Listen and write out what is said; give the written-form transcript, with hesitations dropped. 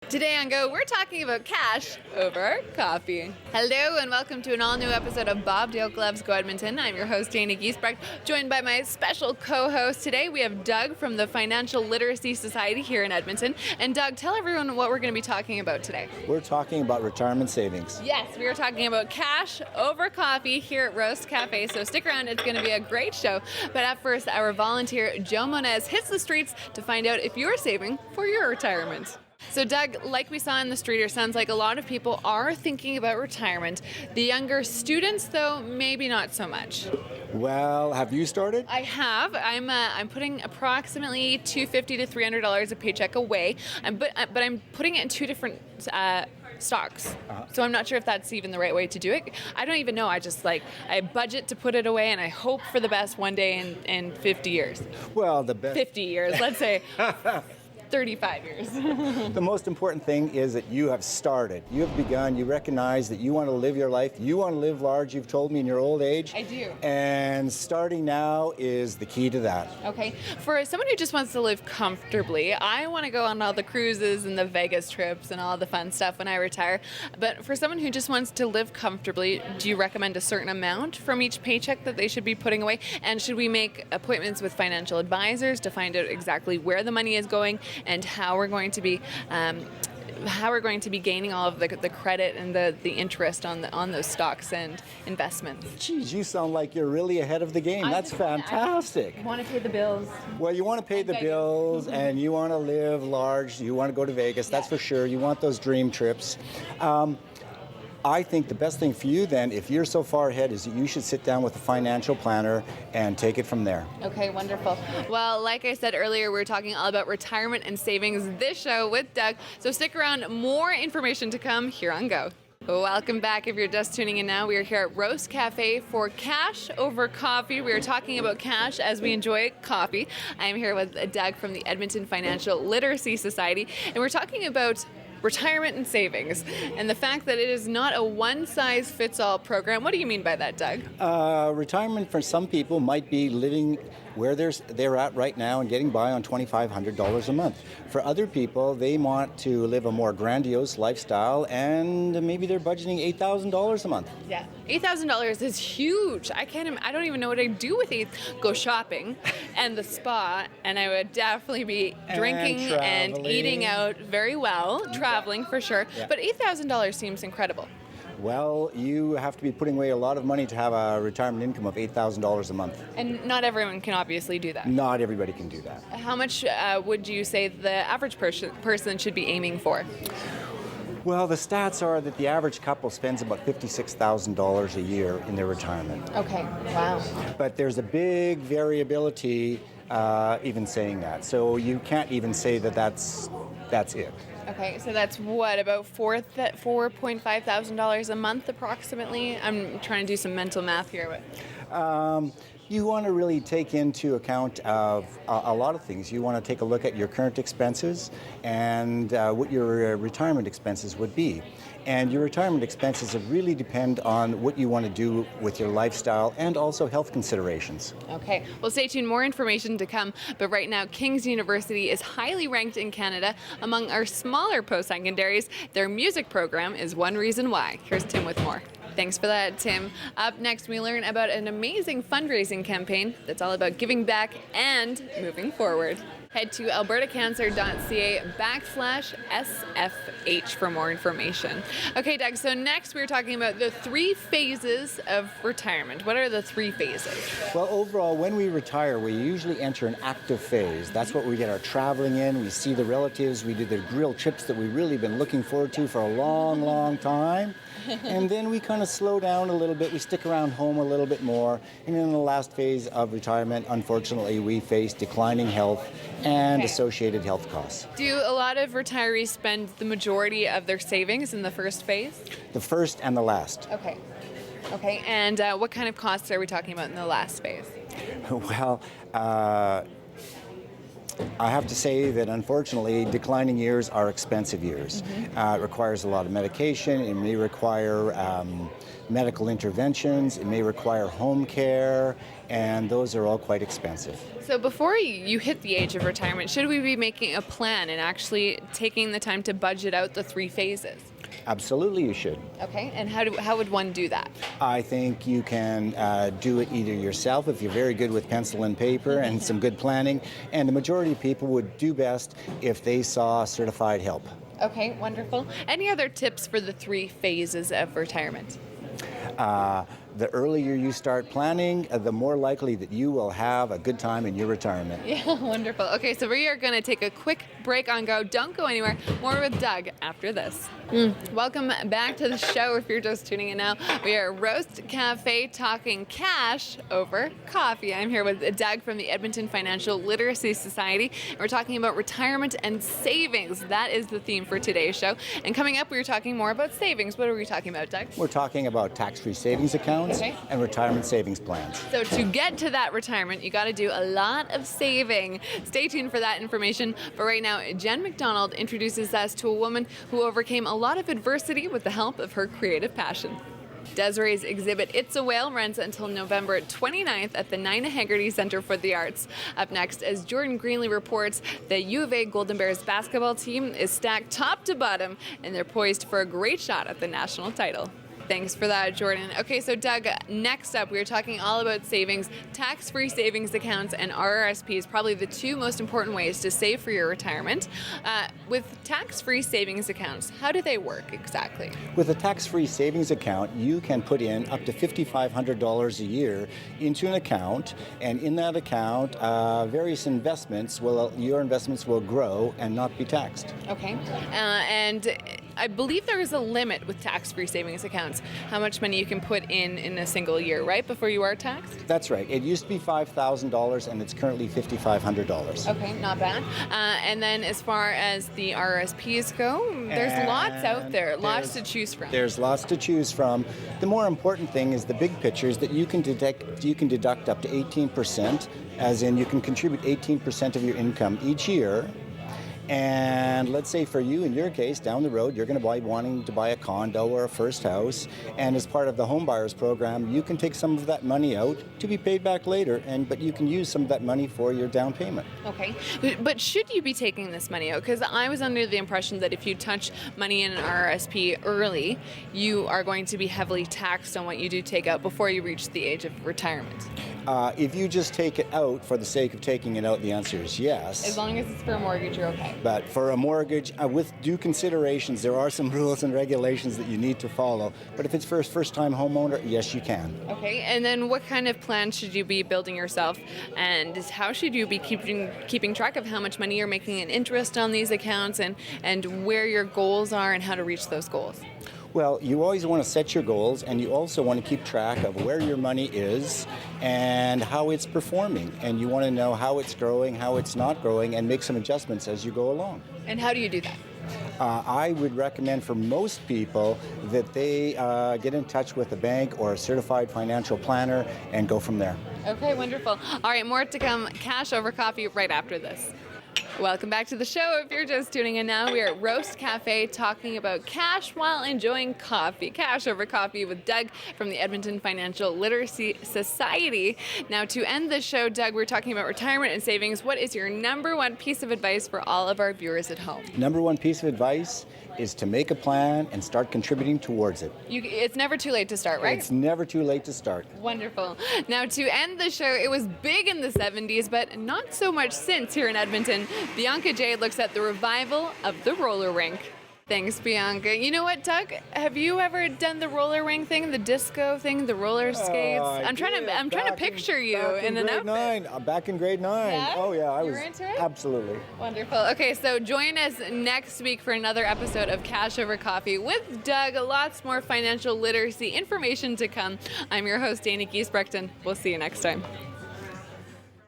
Today on Go, we're talking about cash over coffee. Hello and welcome to an all-new episode of Bob Dale Gloves Go Edmonton. I'm your host, Dana Giesbrecht, joined by my special co-host. Today we have Doug from the Financial Literacy Society here in Edmonton. And Doug, tell everyone what we're going to be talking about today. We're talking about retirement savings. Yes, we are talking about cash over coffee here at Roast Cafe, so stick around, it's going to be a great show. But at first, our volunteer, Joe Moniz, hits the streets to find out if you're saving for your retirement. So Doug, like we saw in the street, it sounds like a lot of people are thinking about retirement. The younger students, though, maybe not so much. Well, have you started? I have. I'm putting approximately $250 to $300 a paycheck away, but I'm putting it in two different stocks. So I'm not sure if that's even the right way to do it. I don't even know. I budget to put it away, and I hope for the best one day in 50 years. Well, the best. 50 years, let's say. 35 years. The most important thing is that you have started. You have begun. You recognize that you want to live your life. You want to live large, you've told me, in your old age. I do. And starting now is the key to that. Okay. For someone who just wants to live comfortably, I want to go on all the cruises and the Vegas trips and all the fun stuff when I retire. But for someone who just wants to live comfortably, do you recommend a certain amount from each paycheck that they should be putting away? And should we make appointments with financial advisors to find out exactly where the money is going and how we're going to be gaining all of the credit and the interest on those stocks and investments? Geez, you sound like you're really ahead of the game. That's fantastic. I want to pay the bills. Well, you want to pay the bills and you want to live large. You want to go to Vegas, that's for sure. You want those dream trips. I think the best thing for you then, if you're so far ahead, is that you should sit down with a financial planner and take it from there. Okay, wonderful. Well, like I said earlier, we're talking all about retirement and savings this show with Doug. So stick around, more information to come here on Go. Welcome back. If you're just tuning in now, we are here at Roast Cafe for Cash Over Coffee. We are talking about cash as we enjoy coffee. I'm here with Doug from the Edmonton Financial Literacy Society, and we're talking about retirement and savings, and the fact that it is not a one-size-fits-all program. What do you mean by that, Doug? Retirement for some people might be living where they're at right now and getting by on $2,500 a month. For other people, they want to live a more grandiose lifestyle, and maybe they're budgeting $8,000 a month. Yeah, $8,000 is huge. I don't even know what I'd do with it. Go shopping and the spa, and I would definitely be drinking and eating out very well, traveling for sure. Yeah. But $8,000 seems incredible. Well, you have to be putting away a lot of money to have a retirement income of $8,000 a month. And not everyone can obviously do that. Not everybody can do that. How much would you say the average person should be aiming for? Well, the stats are that the average couple spends about $56,000 a year in their retirement. Okay, wow. But there's a big variability even saying that. So you can't even say that that's it. Okay, so that's what, about $4,500 a month approximately? I'm trying to do some mental math here. But you want to really take into account of a lot of things. You want to take a look at your current expenses and what your retirement expenses would be. And your retirement expenses really depend on what you want to do with your lifestyle and also health considerations. Okay, well, stay tuned, more information to come. But right now, King's University is highly ranked in Canada among our smaller post-secondaries. Their music program is one reason why. Here's Tim with more. Thanks for that, Tim. Up next, we learn about an amazing fundraising campaign that's all about giving back and moving forward. Head to albertacancer.ca/SFH for more information. Okay, Doug, so next we're talking about the 3 phases of retirement. What are the 3 phases? Well, overall, when we retire, we usually enter an active phase. That's what we get our traveling in. We see the relatives. We do the grill trips that we've really been looking forward to for a long, long time. And then we kind of slow down a little bit. We stick around home a little bit more. And in the last phase of retirement, unfortunately, we face declining health and associated health costs. Do a lot of retirees spend the majority of their savings in the first phase? The first and the last. Okay. Okay, and what kind of costs are we talking about in the last phase? Well, I have to say that unfortunately, declining years are expensive years. It requires a lot of medication. It may require medical interventions. It may require home care, and those are all quite expensive. So before you hit the age of retirement, should we be making a plan and actually taking the time to budget out the 3 phases? Absolutely, you should. Okay, and how would one do that? I think you can do it either yourself if you're very good with pencil and paper and some good planning, and the majority of people would do best if they saw certified help. Okay, wonderful. Any other tips for the 3 phases of retirement? The earlier you start planning, the more likely that you will have a good time in your retirement. Yeah, wonderful. Okay, so we are going to take a quick break on Go. Don't go anywhere. More with Doug after this. Welcome back to the show. If you're just tuning in now, we are at Roast Cafe talking cash over coffee. I'm here with Doug from the Edmonton Financial Literacy Society, and we're talking about retirement and savings. That is the theme for today's show. And coming up, we were talking more about savings. What are we talking about, Doug? We're talking about tax-free savings accounts and retirement savings plans. So to get to that retirement, you got to do a lot of saving. Stay tuned for that information. But right now, Jen McDonald introduces us to a woman who overcame a lot of adversity with the help of her creative passion. Desiree's exhibit, It's a Whale, runs until November 29th at the Nina Haggerty Center for the Arts. Up next, as Jordan Greenlee reports, the U of A Golden Bears basketball team is stacked top to bottom, and they're poised for a great shot at the national title. Thanks for that, Jordan. Okay, so Doug, next up, we are talking all about savings, tax-free savings accounts, and RRSPs, probably the 2 most important ways to save for your retirement. With tax-free savings accounts, how do they work exactly? With a tax-free savings account, you can put in up to $5,500 a year into an account, and in that account, various investments your investments will grow and not be taxed. Okay, and I believe there is a limit with tax-free savings accounts, how much money you can put in a single year, right, before you are taxed? That's right. It used to be $5,000 and it's currently $5,500. Okay, not bad. And then as far as the RSPs go, there's lots out there, lots to choose from. There's lots to choose from. The more important thing is the big picture is that you can deduct up to 18%, as in you can contribute 18% of your income each year. And let's say for you, in your case, down the road, you're going to be wanting to buy a condo or a first house. And as part of the home buyers program, you can take some of that money out to be paid back later, but you can use some of that money for your down payment. Okay. But should you be taking this money out? Because I was under the impression that if you touch money in an RRSP early, you are going to be heavily taxed on what you do take out before you reach the age of retirement. If you just take it out for the sake of taking it out, the answer is yes. As long as it's for a mortgage, you're okay. But for a mortgage, with due considerations, there are some rules and regulations that you need to follow. But if it's for a first-time homeowner, yes, you can. Okay, and then what kind of plan should you be building yourself? And how should you be keeping track of how much money you're making in interest on these accounts and where your goals are and how to reach those goals? Well, you always want to set your goals, and you also want to keep track of where your money is and how it's performing. And you want to know how it's growing, how it's not growing, and make some adjustments as you go along. And how do you do that? I would recommend for most people that they get in touch with a bank or a certified financial planner and go from there. Okay, wonderful. All right, more to come. Cash over coffee right after this. Welcome back to the show. If you're just tuning in now, we are at Roast Cafe talking about cash while enjoying coffee. Cash over coffee with Doug from the Edmonton Financial Literacy Society. Now, to end the show, Doug, we're talking about retirement and savings. What is your number 1 piece of advice for all of our viewers at home? Number 1 piece of advice is to make a plan and start contributing towards it. It's never too late to start, right? It's never too late to start. Wonderful. Now, to end the show, it was big in the 70s, but not so much since here in Edmonton. Bianca J looks at the revival of the roller rink. Thanks, Bianca. You know what, Doug? Have you ever done the roller rink thing, the disco thing, the roller skates? I'm trying to picture you in an outfit. Back in grade 9. Yeah? Oh yeah, I You was were into it? Absolutely. Wonderful. Okay, so join us next week for another episode of Cash Over Coffee with Doug. Lots more financial literacy information to come. I'm your host, Dana Giesbrecht, and we'll see you next time.